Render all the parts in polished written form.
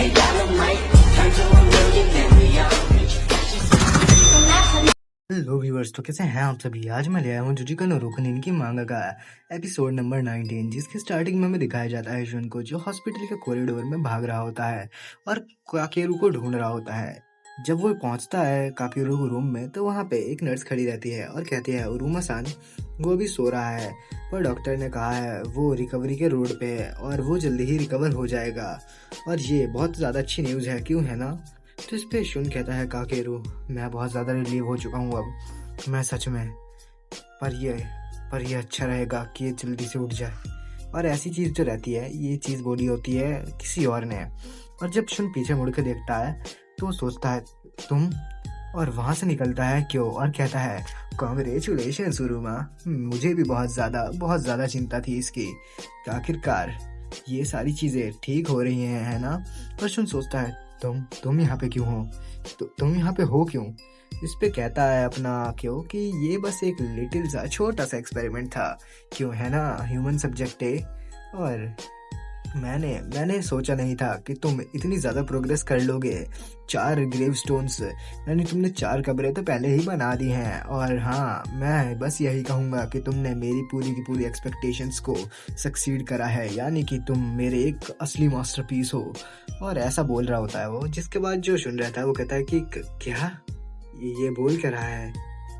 Hello viewers, तो कैसे हैं आप सभी। आज मैं ले आया हूँ जुजिका नो रोकनिन की मांगा का एपिसोड नंबर 19, जिसके स्टार्टिंग में हमें दिखाया जाता है जुन को, जो हॉस्पिटल के कॉरिडोर में भाग रहा होता है और काकेरू को ढूंढ रहा होता है। जब वो पहुंचता है काकेरू के रूम में, तो वहाँ पे एक नर्स खड़ी रहती है और कहती है उरुमा-सान वो अभी सो रहा है, पर डॉक्टर ने कहा है वो रिकवरी के रोड पे है और वो जल्दी ही रिकवर हो जाएगा और ये बहुत ज़्यादा अच्छी न्यूज़ है, क्यों है ना। तो इस पे शुन कहता है काकेरू मैं बहुत ज़्यादा रिलीव हो चुका हूँ अब, मैं सच में, पर ये अच्छा रहेगा कि ये जल्दी से उठ जाए। और ऐसी चीज़ जो रहती है, ये चीज़ बोली होती है किसी और ने। और जब शुन पीछे मुड़ के देखता है तो वो सोचता है तुम, और वहाँ से निकलता है क्यों और कहता है कॉन्ग्रेचुलेशन सुरुमा, मुझे भी बहुत ज़्यादा चिंता थी इसकी, आखिरकार ये सारी चीज़ें ठीक हो रही हैं, है ना। और शुन सोचता है तुम यहाँ पे क्यों हो, तुम यहाँ पे हो क्यों। इस पे कहता है अपना क्यों कि ये बस एक लिटिल सा छोटा सा एक्सपेरिमेंट था, क्यों है ना, ह्यूमन सब्जेक्ट है। और मैंने सोचा नहीं था कि तुम इतनी ज़्यादा प्रोग्रेस कर लोगे। 4 ग्रेव स्टोन्स, यानी तुमने 4 कब्रें तो पहले ही बना दी हैं। और हाँ, मैं बस यही कहूँगा कि तुमने मेरी पूरी की पूरी एक्सपेक्टेशंस को सक्सीड करा है, यानी कि तुम मेरे एक असली मास्टरपीस हो। और ऐसा बोल रहा होता है वो, जिसके बाद जो सुन रहता है वो कहता है कि क्या ये बोल क्या रहा है।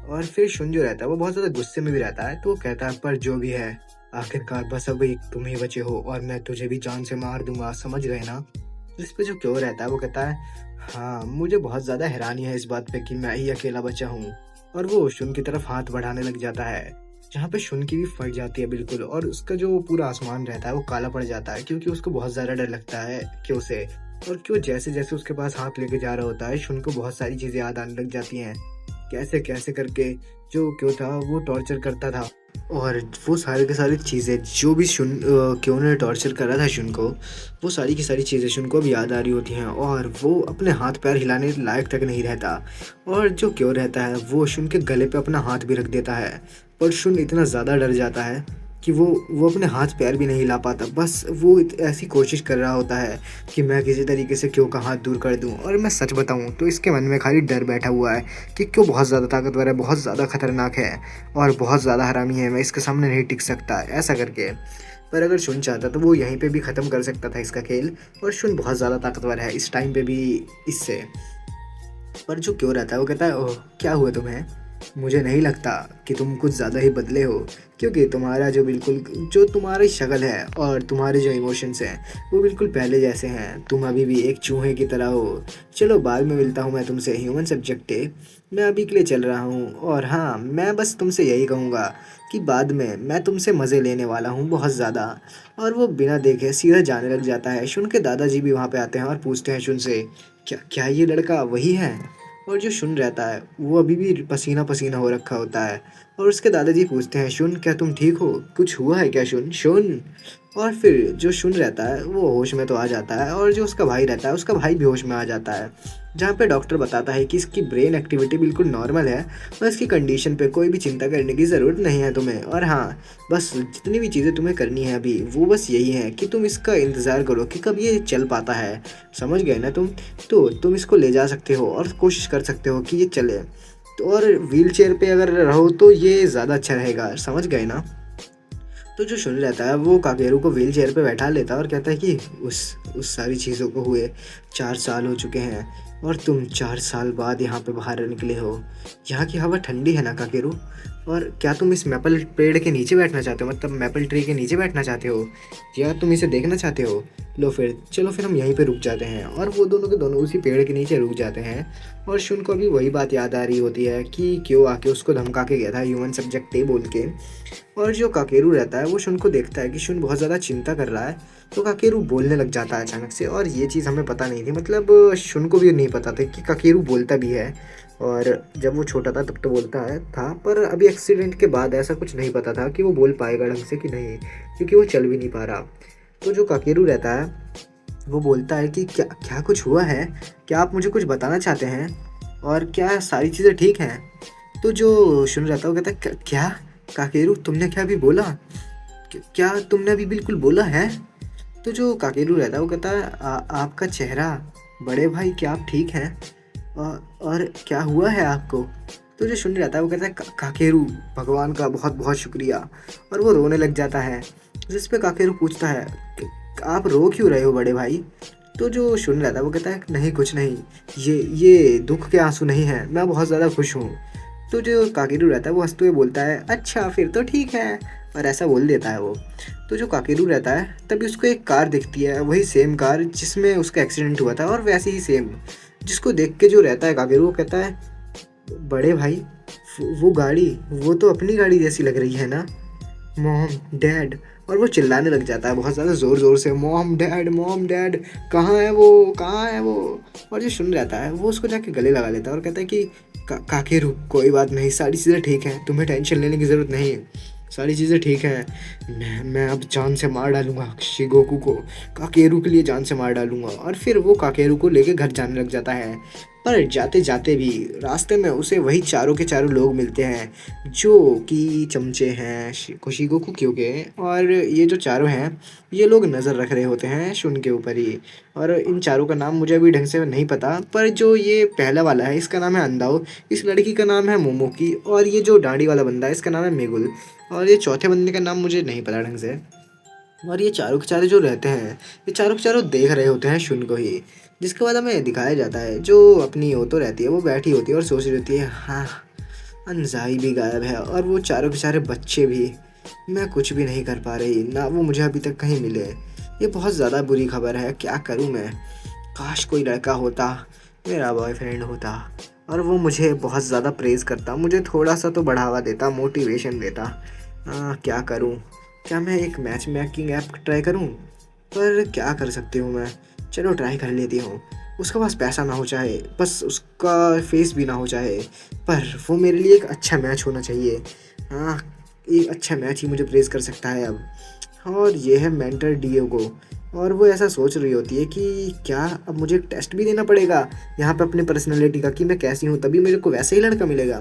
और फिर शुन जो रहता है वो बहुत ज़्यादा गुस्से में भी रहता है, तो वो कहता है पर जो भी है, आखिरकार बस अब एक तुम ही बचे हो और मैं तुझे भी जान से मार दूंगा, समझ गए ना। इस पे जो क्यों रहता है वो कहता है हाँ, मुझे बहुत ज़्यादा हैरानी है इस बात पे कि मैं ही अकेला बचा हूँ। और वो शुन की तरफ हाथ बढ़ाने लग जाता है, जहाँ पे शुन की भी फट जाती है बिल्कुल, और उसका जो पूरा आसमान रहता है वो काला पड़ जाता है, क्योंकि उसको बहुत ज़्यादा डर लगता है क्यों से। और क्यों जैसे जैसे उसके पास हाथ लेके जा रहा होता है, शुन को बहुत सारी चीज़ें याद आने लग जाती हैं, कैसे कैसे करके जो क्यों था वो टॉर्चर करता था। और वो सारी की सारी चीज़ें जो भी क्यों ने टॉर्चर करा था शुन को, वो सारी की सारी चीज़ें शुन को अब याद आ रही होती हैं, और वो अपने हाथ पैर हिलाने लायक तक नहीं रहता। और जो क्यों रहता है वो शुन के गले पे अपना हाथ भी रख देता है, पर शुन इतना ज़्यादा डर जाता है कि वो अपने हाथ पैर भी नहीं हिला पाता। बस वो ऐसी कोशिश कर रहा होता है कि मैं किसी तरीके से क्यों का हाथ दूर कर दूं। और मैं सच बताऊं तो इसके मन में खाली डर बैठा हुआ है कि क्यों बहुत ज़्यादा ताकतवर है, बहुत ज़्यादा खतरनाक है और बहुत ज़्यादा हरामी है, मैं इसके सामने नहीं टिक सकता ऐसा करके। पर अगर शुन चाहता तो वो यहीं पे भी ख़त्म कर सकता था इसका खेल, और शुन बहुत ज़्यादा ताकतवर है इस टाइम पे भी इससे। पर जो क्यों रहता है वो कहता है ओह क्या हुआ तुम्हें, मुझे नहीं लगता कि तुम कुछ ज़्यादा ही बदले हो, क्योंकि तुम्हारा जो तुम्हारी शक्ल है और तुम्हारे जो इमोशंस हैं वो बिल्कुल पहले जैसे हैं, तुम अभी भी एक चूहे की तरह हो। चलो बाद में मिलता हूँ मैं तुमसे, ह्यूमन सब्जेक्ट है, मैं अभी के लिए चल रहा हूँ। और हाँ, मैं बस तुमसे यही कहूँगा कि बाद में मैं तुमसे मज़े लेने वाला हूँ बहुत ज़्यादा। और वो बिना देखे सीधा जाने लग जाता है। शुन के दादाजी भी वहाँ पे आते हैं और पूछते हैं शुन से क्या क्या ये लड़का वही है। और जो शुन रहता है वो अभी भी पसीना पसीना हो रखा होता है, और उसके दादाजी पूछते हैं शुन क्या तुम ठीक हो, कुछ हुआ है क्या शुन शुन। और फिर जो शुन रहता है वो होश में तो आ जाता है, और जो उसका भाई रहता है उसका भाई भी होश में आ जाता है, जहाँ पे डॉक्टर बताता है कि इसकी ब्रेन एक्टिविटी बिल्कुल नॉर्मल है और इसकी कंडीशन पे कोई भी चिंता करने की ज़रूरत नहीं है तुम्हें। और हाँ, बस जितनी भी चीज़ें तुम्हें करनी है अभी वो बस यही है कि तुम इसका इंतज़ार करो कि कब ये चल पाता है, समझ गए ना तुम। तो तुम इसको ले जा सकते हो और कोशिश कर सकते हो कि ये चले, तो और व्हील चेयर पर अगर रहो तो ये ज़्यादा अच्छा रहेगा, समझ गए ना। तो जो शुन रहता है वो काकेरू को व्हील चेयर पर बैठा लेता है और कहता है कि उस सारी चीज़ों को हुए 4 साल हो चुके हैं और तुम 4 साल बाद यहाँ पे बाहर निकले हो। यहाँ की हवा ठंडी है ना काकेरू, और क्या तुम इस मैपल पेड़ के नीचे बैठना चाहते हो, मतलब मैपल ट्री के नीचे बैठना चाहते हो, या तुम इसे देखना चाहते हो। लो फिर चलो फिर हम यहीं पे रुक जाते हैं। और वो दोनों के दोनों उसी पेड़ के नीचे रुक जाते हैं। और शुन को भी वही बात याद आ रही होती है कि क्यों आके उसको धमका के गया था ह्यूमन सब्जेक्ट है बोल के। और जो काकेरू रहता है वो शुन को देखता है कि शुन बहुत ज़्यादा चिंता कर रहा है, तो काकेरू बोलने लग जाता है अचानक से। और ये चीज़ हमें पता नहीं थी, मतलब शुन को भी नहीं पता था कि काकेरू बोलता भी है। और जब वो छोटा था तब तो बोलता है था, पर अभी एक्सीडेंट के बाद ऐसा कुछ नहीं पता था कि वो बोल पाएगा ढंग से कि नहीं, क्योंकि वो चल भी नहीं पा रहा। तो जो काकेरू रहता है वो बोलता है कि क्या क्या कुछ हुआ है, क्या आप मुझे कुछ बताना चाहते हैं, और क्या सारी चीज़ें ठीक हैं। तो जो सुन रहता है वो कहता है क्या काकेरू तुमने क्या अभी बोला, क्या तुमने अभी बिल्कुल बोला है। तो जो काकेरू रहता है वो कहता है, आपका चेहरा, बड़े भाई क्या आप ठीक हैं? और क्या हुआ है आपको? तो जो सुन रहता है वो कहता है, काकेरू, भगवान का बहुत बहुत शुक्रिया। और वो रोने लग जाता है। जिस पे काकेरू पूछता है, आप रो क्यों रहे हो बड़े भाई? तो जो सुन रहता है वो कहता है, नहीं कुछ नहीं, ये दुख के आंसू नहीं है, मैं बहुत ज़्यादा खुश हूँ। तो जो काकेरू रहता है वो हंसते हुए बोलता है, अच्छा फिर तो ठीक है, और ऐसा बोल देता है वो। तो जो काकेरू रहता है तभी उसको एक कार दिखती है, वही सेम कार जिसमें उसका एक्सीडेंट हुआ था, और वैसे ही सेम। जिसको देख के जो रहता है काकेरू, वो कहता है, बड़े भाई, वो गाड़ी, वो तो अपनी गाड़ी जैसी लग रही है ना, मॉम डैड। और वो चिल्लाने लग जाता है बहुत ज़्यादा ज़ोर ज़ोर से, मॉम डैड, कहाँ है वो, कहाँ है वो? और जो सुन रहता है वो उसको जाके गले लगा लेता है और कहता है कि काकेरू, कोई बात नहीं, सारी चीज़ें ठीक हैं, तुम्हें टेंशन लेने की ज़रूरत नहीं है, सारी चीज़ें ठीक हैं। मैं अब जान से मार डालूंगा शिगोकू को, काकेरू के लिए जान से मार डालूंगा। और फिर वो काकेरू को लेके घर जाने लग जाता है। पर जाते जाते भी रास्ते में उसे वही चारों के चारों लोग मिलते हैं जो कि चमचे हैं शिगोकू क्यों के। और ये जो चारों हैं, ये लोग नज़र रख रहे होते हैं शुन के ऊपर ही। और इन चारों का नाम मुझे अभी ढंग से नहीं पता, पर जो ये पहला वाला है इसका नाम है अंदाओ, इस लड़की का नाम है मोमोकी, और ये जो दाढ़ी वाला बंदा है इसका नाम है मेगुल, और ये चौथे बंदे का नाम मुझे नहीं पता ढंग से। और ये चारों के चारों जो रहते हैं, ये चारों के चारों देख रहे होते हैं शुन को ही। जिसके बाद हमें दिखाया जाता है जो अपनी ओतो रहती है वो बैठी होती है और सोच रही होती है, हाँ, अनजाई भी गायब है और वो चारों के सारे बच्चे भी, मैं कुछ भी नहीं कर पा रही ना, वो मुझे अभी तक कहीं मिले। ये बहुत ज़्यादा बुरी खबर है, क्या करूँ मैं? काश कोई लड़का होता, मेरा बॉयफ्रेंड होता, और वो मुझे बहुत ज़्यादा प्रेज़ करता, मुझे थोड़ा सा तो बढ़ावा देता, मोटिवेशन देता। क्या करूँ? क्या मैं एक मैच मेकिंग ऐप ट्राई करूँ? पर क्या कर सकती हूँ मैं? चलो ट्राई कर लेती हूँ। उसके पास पैसा ना हो चाहे, बस उसका फेस भी ना हो चाहे, पर वो मेरे लिए एक अच्छा मैच होना चाहिए। हाँ, एक अच्छा मैच ही मुझे प्रेज़ कर सकता है अब। और ये है मेंटर डिएगो। और वो ऐसा सोच रही होती है कि क्या अब मुझे एक टेस्ट भी देना पड़ेगा यहाँ पे अपनी पर्सनैलिटी का, कि मैं कैसी हूँ, तभी मेरे को वैसे ही लड़का मिलेगा।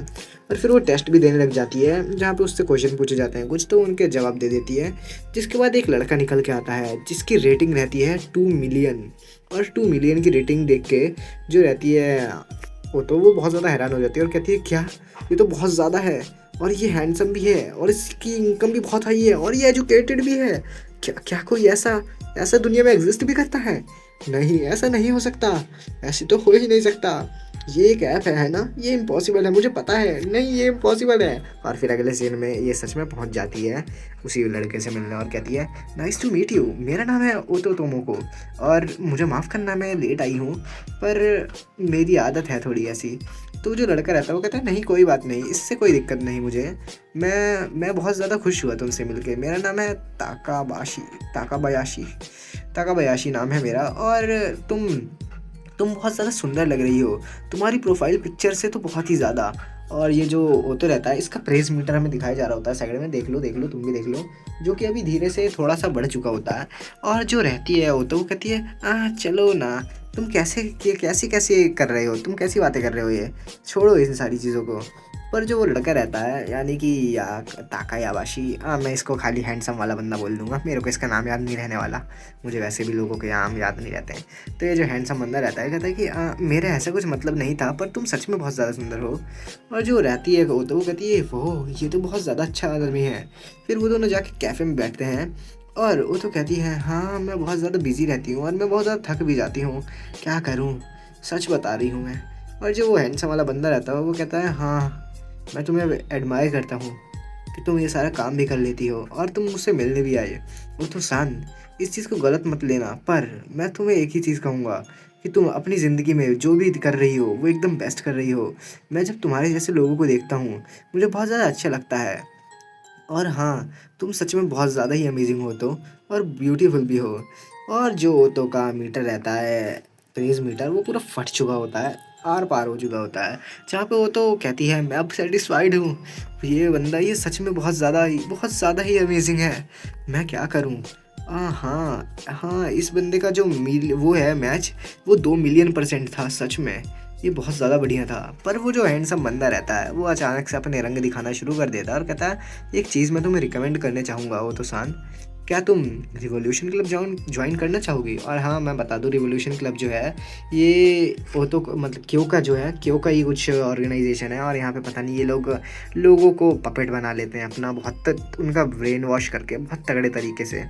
और फिर वो टेस्ट भी देने लग जाती है जहाँ पे उससे क्वेश्चन पूछे जाते हैं कुछ, तो उनके जवाब दे देती है। जिसके बाद एक लड़का निकल के आता है जिसकी रेटिंग रहती है 2 मिलियन। और 2 मिलियन की रेटिंग देख के जो रहती है वो बहुत ज़्यादा हैरान हो जाती है और कहती है, क्या, ये तो बहुत ज़्यादा है, और ये हैंडसम भी है, और इसकी इनकम भी बहुत हाई है, और ये एजुकेटेड भी है। क्या क्या कोई ऐसा ऐसा दुनिया में एग्जिस्ट भी करता है? नहीं, ऐसा नहीं हो सकता, ऐसे तो हो ही नहीं सकता। ये एक ऐप है ना, ये इम्पॉसिबल है, मुझे पता है, नहीं ये इम्पॉसिबल है। और फिर अगले सीन में ये सच में पहुंच जाती है उसी लड़के से मिलने और कहती है, नाइस टू मीट यू, मेरा नाम है ओतो तोमोको, और मुझे माफ़ करना मैं लेट आई हूँ, पर मेरी आदत है थोड़ी ऐसी। तो जो लड़का रहता है वो कहता है, नहीं कोई बात नहीं, इससे कोई दिक्कत नहीं मुझे, मैं बहुत ज़्यादा खुश हुआ तुमसे मिलके, मेरा नाम है ताकाबायाशी ताकाबायाशी नाम है मेरा, और तुम बहुत ज़्यादा सुंदर लग रही हो, तुम्हारी प्रोफाइल पिक्चर से तो बहुत ही ज़्यादा। और ये जो ओतो रहता है इसका प्रेस मीटर हमें दिखाया जा रहा होता है साइड में, देख लो तुम भी देख लो, जो कि अभी धीरे से थोड़ा सा बढ़ चुका होता है। और जो रहती है ओतो वो कहती है, चलो ना, तुम कैसे कर रहे हो, तुम कैसी बातें कर रहे हो, ये छोड़ो इन सारी चीज़ों को। पर जो वो लड़का रहता है यानी कि या ताकायाबाशी, मैं इसको खाली हैंडसम वाला बंदा बोल दूंगा, मेरे को इसका नाम याद नहीं रहने वाला, मुझे वैसे भी लोगों के नाम याद नहीं रहते हैं। तो ये जो हैंडसम बंदा रहता है कहता है कि मेरा ऐसा कुछ मतलब नहीं था, पर तुम सच में बहुत ज़्यादा सुंदर हो। और जो रहती है वो कहती है, वो ये तो बहुत ज़्यादा अच्छा आदमी है। फिर वो दोनों जाके कैफ़े में बैठते हैं और वो तो कहती है, हाँ मैं बहुत ज़्यादा बिजी रहती हूँ और मैं बहुत ज़्यादा थक भी जाती हूँ, क्या करूँ, सच बता रही हूँ मैं। और जो वो हैंडसम वाला बंदा रहता है वो कहता है, हाँ मैं तुम्हें एडमायर करता हूँ कि तुम ये सारा काम भी कर लेती हो और तुम मुझसे मिलने भी आए। वो तो सान, इस चीज़ को गलत मत लेना, पर मैं तुम्हें एक ही चीज़ कहूँगा कि तुम अपनी ज़िंदगी में जो भी कर रही हो वो एकदम बेस्ट कर रही हो। मैं जब तुम्हारे जैसे लोगों को देखता हूँ मुझे बहुत ज़्यादा अच्छा लगता है। और हाँ, तुम सच में बहुत ज़्यादा ही अमेजिंग हो तो, और ब्यूटीफुल भी हो। और जो ओतो का मीटर रहता है, प्रेज़ मीटर, वो पूरा फट चुका होता है, आर पार हो चुका होता है। जहाँ पे वो तो कहती है, मैं अब सेटिस्फाइड हूँ, ये बंदा ये सच में बहुत ज़्यादा ही अमेजिंग है, मैं क्या करूँ। हाँ हाँ, इस बंदे का जो वो है मैच, वो 2 मिलियन % था, सच में ये बहुत ज़्यादा बढ़िया था। पर वो जो हैंडसम बंदा रहता है वो अचानक से अपने रंग दिखाना शुरू कर देता है और कहता है, एक चीज़ मैं तुम्हें रिकमेंड करने चाहूँगा वो तो सान, क्या तुम रिवॉल्यूशन क्लब ज्वाइन करना चाहोगी? और हाँ, मैं बता दूँ, रिवॉल्यूशन क्लब जो है ये वो तो मतलब क्यों का ही कुछ ऑर्गेनाइजेशन है। और यहाँ पे पता नहीं ये लोग लोगों को पपेट बना लेते हैं अपना, बहुत उनका ब्रेन वॉश करके बहुत तगड़े तरीके से।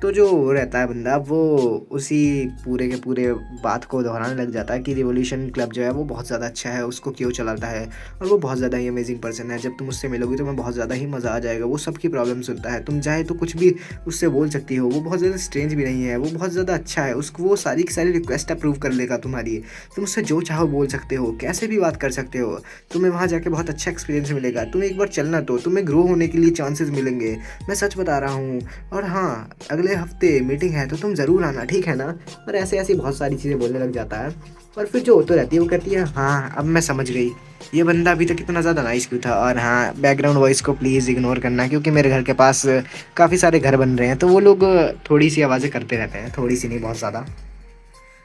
तो जो वो रहता है बंदा, वो उसी पूरे के पूरे बात को दोहराने लग जाता है कि रिवॉल्यूशन क्लब जो है वो बहुत ज़्यादा अच्छा है, उसको क्यों चलाता है, और वो बहुत ज़्यादा ही अमेजिंग पर्सन है। जब तुम उससे मिलोगी तो मैं बहुत ज़्यादा ही मज़ा आ जाएगा। वो सबकी प्रॉब्लम सुनता है, तुम चाहे तो कुछ भी उससे बोल सकती हो। वो बहुत ज़्यादा स्ट्रेंज भी नहीं है, वो बहुत ज़्यादा अच्छा है। उसको वो सारी की सारी रिक्वेस्ट अप्रूव कर लेगा तुम्हारी। तुम उससे जो चाहो बोल सकते हो, कैसे भी बात कर सकते हो। तुम्हें वहाँ जाके बहुत अच्छा एक्सपीरियंस मिलेगा। तुम्हें एक बार चलना, तो तुम्हें ग्रो होने के लिए चांसेस मिलेंगे, मैं सच बता रहा हूँ। और हाँ, अगले हफ्ते मीटिंग है तो तुम ज़रूर आना, ठीक है ना? और ऐसे ऐसी बहुत सारी चीज़ें बोलने लग जाता है। और फिर जो होते रहती है वो कहती है, हाँ अब मैं समझ गई ये बंदा अभी तक इतना ज़्यादा नाइस क्यों था। और हाँ, बैकग्राउंड वॉइस को प्लीज़ इग्नोर करना, क्योंकि मेरे घर के पास काफ़ी सारे घर बन रहे हैं, तो वो लोग थोड़ी सी आवाज़ें करते रहते हैं, थोड़ी सी नहीं, बहुत ज़्यादा।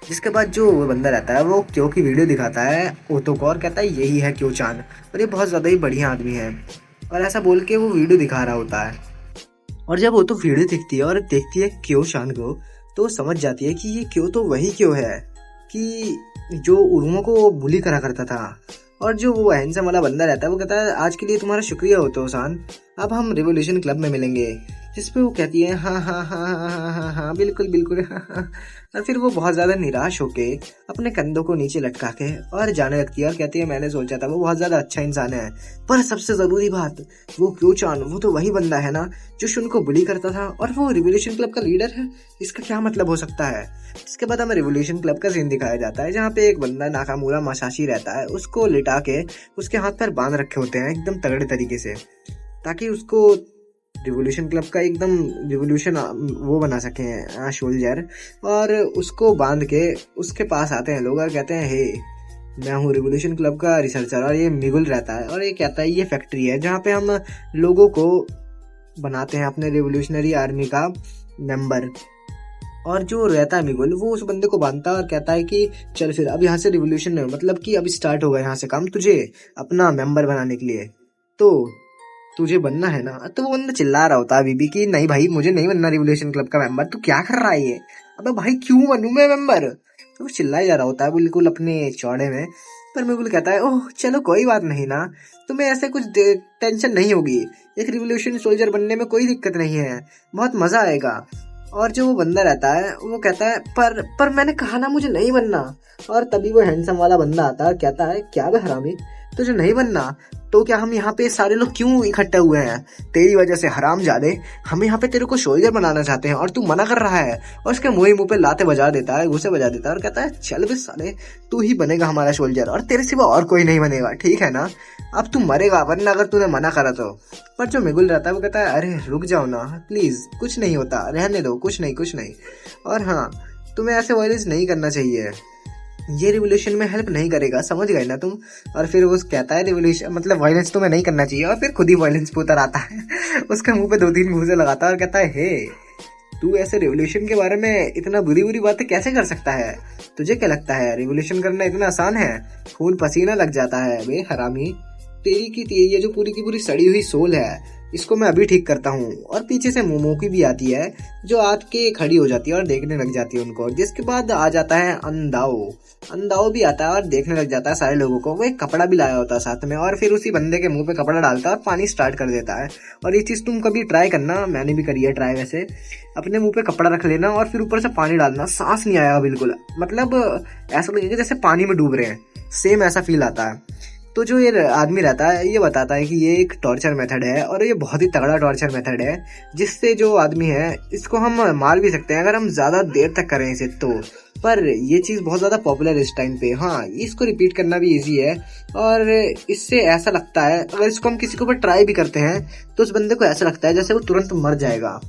जिसके बाद जो वो बंदा रहता है वो क्यों की वीडियो दिखाता है ओतो को, और कहता है यही है क्यों चांद, और ये बहुत ज़्यादा ही बढ़िया आदमी है। और ऐसा बोल के वो वीडियो दिखा रहा होता है। और जब वो तो वीडियो दिखती है और देखती है क्यों शान को, तो वो समझ जाती है कि ये क्यों तो वही क्यों है कि जो उर्मो को बुली करा करता था। और जो वो हैंडसम वाला बंदा रहता है वो कहता है, आज के लिए तुम्हारा शुक्रिया हो तो शान, अब हम रिवोल्यूशन क्लब में मिलेंगे। जिस पे वो कहती है, हाँ हाँ हाँ हाँ हाँ हाँ हाँ बिल्कुल बिल्कुल, हाँ हाँ। और फिर वो बहुत ज़्यादा निराश होके अपने कंधों को नीचे लटका के और जाने लगती है और कहती है, मैंने सोचा था वो बहुत ज़्यादा अच्छा इंसान है, पर सबसे ज़रूरी बात, वो क्यों चान, वो तो वही बंदा है ना जो शुन को बुली करता था, और वो रिवोल्यूशन क्लब का लीडर है। इसका क्या मतलब हो सकता है? इसके बाद हमें रिवोल्यूशन क्लब का सीन दिखाया जाता है, जहाँ पे एक बंदा नाकामूरा मसाशी रहता है, उसको लिटा के उसके हाथ पैर बांध रखे होते हैं एकदम तगड़े तरीके से, ताकि उसको रिवोल्यूशन क्लब का एकदम रिवोल्यूशन वो बना सकें सोल्जर। और उसको बांध के उसके पास आते हैं लोग और कहते हैं, हे मैं हूँ रिवोल्यूशन क्लब का रिसर्चर। और ये मिगुल रहता है और ये कहता है, ये फैक्ट्री है जहाँ पे हम लोगों को बनाते हैं अपने रिवोल्यूशनरी आर्मी का मेंबर। और जो रहता है मिगुल, वो उस बंदे को बांधता है और कहता है कि चल फिर अब यहाँ से रिवोल्यूशन, मतलब कि अब स्टार्ट होगा यहाँ से काम तुझे अपना मेंबर बनाने के लिए, तो तुझे बनना है ना। तो वो बंदा चिल्ला रहा होता है बीबी कि नहीं भाई, मुझे नहीं बनना रिवोल्यूशन क्लब का मेंबर, तू क्या कर रहा है ये, अबे भाई क्यों बनूं मैं मेंबर। तो वो चिल्लाया जा रहा होता है बिल्कुल अपने चौड़े में। पर बिल्कुल कहता है, ओह चलो कोई बात नहीं ना, तुम्हें ऐसे कुछ टेंशन नहीं होगी, एक रिवोल्यूशन सोल्जर बनने में कोई दिक्कत नहीं है, बहुत मजा आएगा। और जो वो बंदा रहता है वो कहता है, पर मैंने कहा ना मुझे नहीं बनना। और तभी वो हैंडसम वाला बंदा आता है, कहता है, क्या बे हरामी, तुझे नहीं बनना तो क्या हम यहाँ पे सारे लोग क्यों इकट्ठे हुए हैं? तेरी वजह से हरामजादे, हम यहाँ पे तेरे को सोल्जर बनाना चाहते हैं और तू मना कर रहा है। और उसके मुंह पे लाते बजा देता है, घुसे बजा देता है और कहता है, चल बे साले, तू ही बनेगा हमारा सोल्जर और तेरे सिवा और कोई नहीं बनेगा, ठीक है ना? अब तू मरेगा वरना अगर तूने मना करा तो। पर जो मिगुल रहता है वो कहता है, अरे रुक जाओ ना प्लीज, कुछ नहीं होता, रहने दो, कुछ नहीं कुछ नहीं। और हाँ, तुम्हें ऐसे वायलेंस नहीं करना चाहिए, ये रिवोल्यूशन में हेल्प नहीं करेगा, समझ गए ना तुम? और फिर वो कहता है, रिवोल्यूशन मतलब वायलेंस तुम्हें नहीं करना चाहिए, और फिर खुद ही वायलेंस पे उतर आता है उसके मुंह पे 2-3 घूंसे लगाता है और कहता है, हे तू ऐसे रिवोल्यूशन के बारे में इतना बुरी बुरी बातें कैसे कर सकता है? तुझे क्या लगता है रिवोल्यूशन करना इतना आसान है? खून पसीना लग जाता है बे हरामी, तेरी की ये जो पूरी की पूरी सड़ी हुई सोल है, इसको मैं अभी ठीक करता हूँ। और पीछे से मोमो की भी आती है, जो आके खड़ी हो जाती है और देखने लग जाती है उनको। जिसके बाद आ जाता है अंदाओ भी आता है और देखने लग जाता है सारे लोगों को। वो एक कपड़ा भी लाया होता है साथ में, और फिर उसी बंदे के मुंह पे कपड़ा डालता है और पानी स्टार्ट कर देता है। और ये चीज़ तुम कभी ट्राई करना, मैंने भी करी है ट्राई वैसे, अपने मुंह पे कपड़ा रख लेना और फिर ऊपर से पानी डालना, सांस नहीं आएगा बिल्कुल, मतलब ऐसा लगेगा जैसे पानी में डूब रहे हैं, सेम ऐसा फील आता है। तो जो ये आदमी रहता है ये बताता है कि ये एक टॉर्चर मेथड है और ये बहुत ही तगड़ा टॉर्चर मेथड है, जिससे जो आदमी है इसको हम मार भी सकते हैं अगर हम ज़्यादा देर तक करें इसे तो। पर ये चीज़ बहुत ज़्यादा पॉपुलर इस टाइम पे, हाँ इसको रिपीट करना भी इजी है। और इससे ऐसा लगता है अगर इसको हम किसी के ऊपर ट्राई भी करते हैं तो उस बंदे को ऐसा लगता है जैसे वो तुरंत मर जाएगा।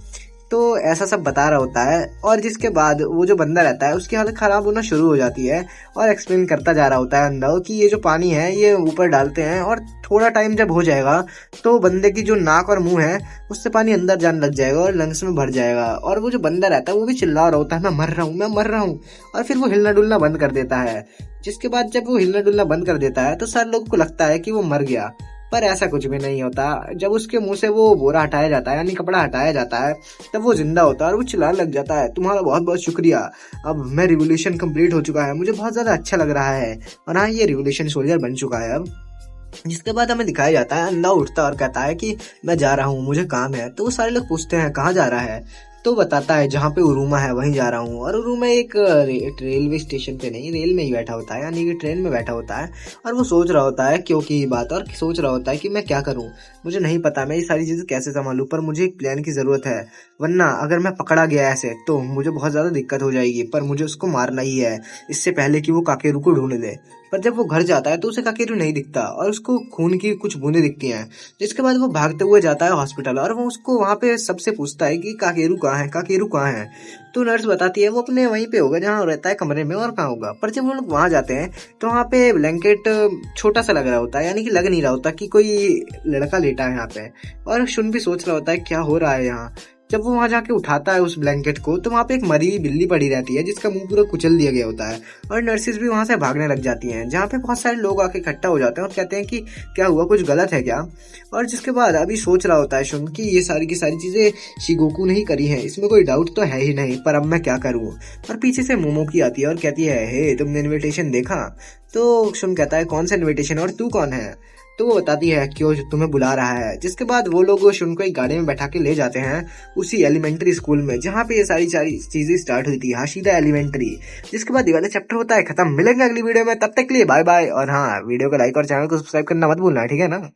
तो ऐसा सब बता रहा होता है। और जिसके बाद वो जो बंदा रहता है उसकी हालत ख़राब होना शुरू हो जाती है और एक्सप्लेन करता जा रहा होता है अंदर कि ये जो पानी है ये ऊपर डालते हैं और थोड़ा टाइम जब हो जाएगा तो बंदे की जो नाक और मुंह है उससे पानी अंदर जाने लग जाएगा और लंग्स में भर जाएगा। और वो जो बंदा रहता है वो भी चिल्ला रहा होता है, मैं मर रहा हूँ, मैं मर रहा हूँ। और फिर वो हिलना डुलना बंद कर देता है। जिसके बाद जब वो हिलना डुलना बंद कर देता है तो सारे लोगों को लगता है कि वो मर गया। पर ऐसा कुछ भी नहीं होता। जब उसके मुंह से वो बोरा हटाया जाता है यानी कपड़ा हटाया जाता है, तब वो जिंदा होता है और वो चिल्लाने लग जाता है, तुम्हारा बहुत बहुत शुक्रिया, अब मैं रिवोल्यूशन कंप्लीट हो चुका है, मुझे बहुत ज्यादा अच्छा लग रहा है, और हाँ ये रिवोल्यूशन सोल्जर बन चुका है अब। जिसके बाद हमें दिखाया जाता है अंधा उठता और कहता है कि मैं जा रहा हूँ, मुझे काम है। तो वो सारे लोग पूछते हैं कहाँ जा रहा है, तो बताता है जहाँ पे उरुमा है वहीं जा रहा हूँ। और उरुमा एक रेलवे स्टेशन पे नहीं, रेल में ही बैठा होता है यानी कि ट्रेन में बैठा होता है, और वो सोच रहा होता है क्यों की बात, और सोच रहा होता है कि मैं क्या करूँ, मुझे नहीं पता मैं ये सारी चीजें कैसे संभालूं, पर मुझे एक प्लान की जरूरत है, वरना अगर मैं पकड़ा गया ऐसे तो मुझे बहुत ज्यादा दिक्कत हो जाएगी, पर मुझे उसको मारना ही है इससे पहले कि वो काकेरू को ढूंढ ले। पर जब वो घर जाता है तो उसे काकेरू नहीं दिखता और उसको खून की कुछ बूंदें दिखती हैं। जिसके बाद वो भागते हुए जाता है हॉस्पिटल, और वो उसको वहां पे सबसे पूछता है कि काकेरू कहाँ है, काकेरू कहाँ है। तो नर्स बताती है वो अपने वहीं पे होगा जहाँ रहता है कमरे में, और कहाँ होगा। पर जब वो लोग वहां जाते हैं तो वहाँ पे ब्लैंकेट छोटा सा लग रहा होता है, यानी कि लग नहीं रहा होता कि कोई लड़का लेटा है यहाँ पे। और शुन भी सोच रहा होता है क्या हो रहा है यहाँ। जब वो वहां जाके उठाता है उस ब्लैंकेट को, तो वहां पे एक मरी हुई बिल्ली पड़ी रहती है जिसका मुंह पूरा कुचल दिया गया होता है, और नर्सिस भी वहां से भागने लग जाती हैं, जहाँ पे बहुत सारे लोग आके इकट्ठा हो जाते हैं और कहते हैं कि क्या हुआ, कुछ गलत है क्या। और जिसके बाद अभी सोच रहा होता है शुन कि ये सारी की सारी चीजें शिगोकू ने ही करी हैं, इसमें कोई डाउट तो है ही नहीं, पर अब मैं क्या करूँ। और पीछे से मोमोकी आती है और कहती है हे तुमने इनविटेशन देखा। तो शुन कहता है कौन सा इनविटेशन और तू कौन है। तो वो बताती है क्यों तुम्हें बुला रहा है। जिसके बाद वो लोग शुन को एक गाड़ी में बैठा के ले जाते हैं उसी एलिमेंट्री स्कूल में जहाँ पे ये सारी सारी चीजें स्टार्ट हुई थी, हाशिदा एलिमेंट्री। जिसके बाद ये वाला चैप्टर होता है खत्म। मिलेंगे अगली वीडियो में, तब तक के लिए बाय बाय। और हाँ, वीडियो को लाइक और चैनल को सब्सक्राइब करना मत भूलना, ठीक है ना।